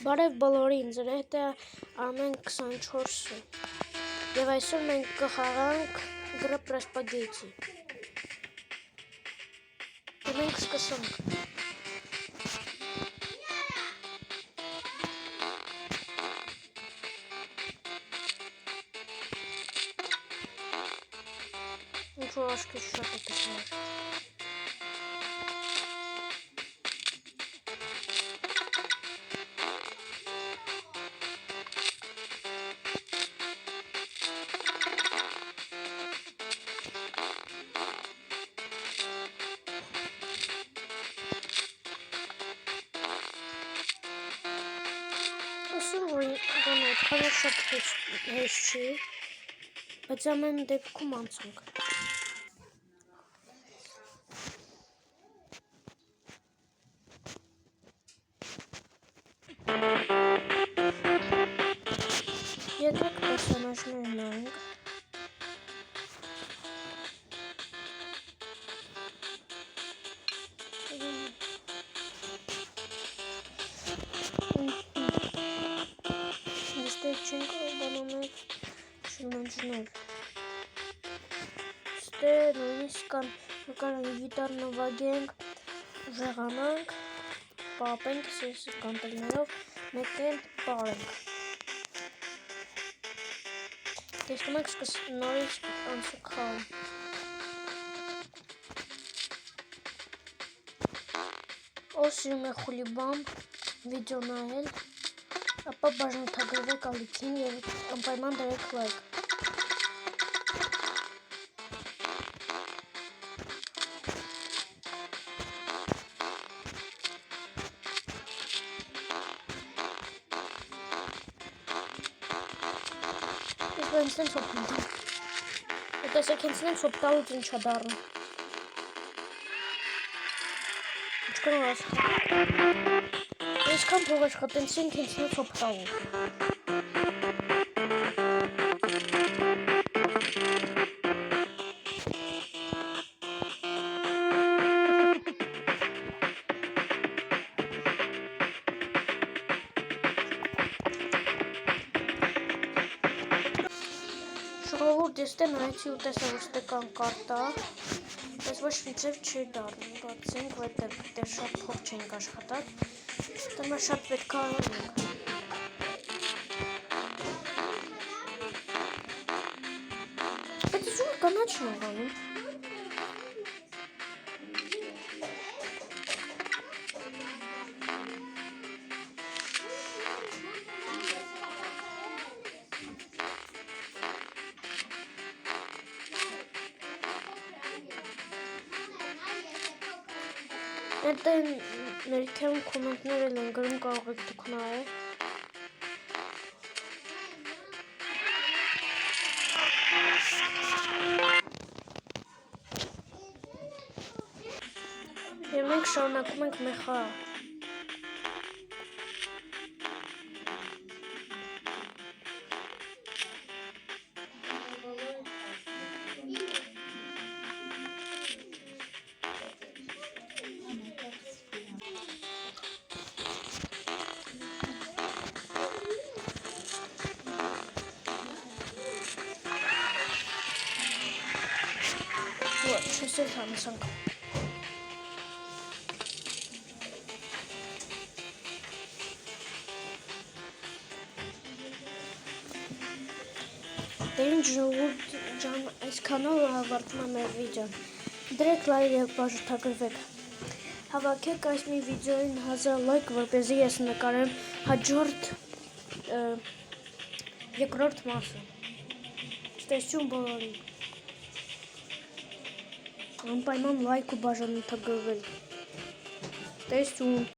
Բարև բոլորին, ձեր հետ է Armen 24-ը և այսօր մենք կխաղանք Գրապրասպագեյթի։ Մենք սկսենք։ Ինչ-որ աշկի շատ է տեսնել։ Այդքանը շատ հեշտ չի, բայց ամեն դեպքում անցանք։ Եկեք պերսոնաժներ նայենք։ Չենք բանանել շնանջնել։ Ստե նույնիսկ կան գիտար նվագենք, ուժեղանանք, պապենք կանտելներով, մեկեն պարենք։ Տեսնում եք նորից անցուկ խաղում։ Ով սիրում է խուլիբամ վիդեո նայել, ապա բաժանորդագրվեք ալիքին և անպայման դրեք լայք։ Իսկ հենց են սոպ ընդամ։ Տեսեք հենց են սոպ տալուց ինչա դառնում։ Ինչքան որ այսքան փող աշխատեցինք հենց նույն սոպ տալու։ Ժողովուրդ ես տեն այցի ու տեսա որ ստեկան կարտա, բայց ոչ մի ձև չի դառնում, բացենք, որտեղ դեր շատ փող չենք աշխատած, դեռ շատ պետք է անենք։ Բայց ես ուր կանաչ չեմ անում։ Այդտեղ ներքևում կոմենտներ էլ են գրում, կարող եք դուք նայել։ Եվ մենք շարունակում ենք մեր խաղը։ Չեսել համեսանք։ Դերին ժողովուրդ ջան, այսքանով ավարտվում է մեր վիդեոն։ Դրեք լայք և բաժանորդագրվեք։ Հավաքեք այս մի վիդեոին 1000 լայք, որպեսզի ես նկարեմ հաջորդ երկրորդ մասը։ Ցտեսություն բոլորին։ Անպայման լայք ու բաժանորդագրվել։ Տեսություն։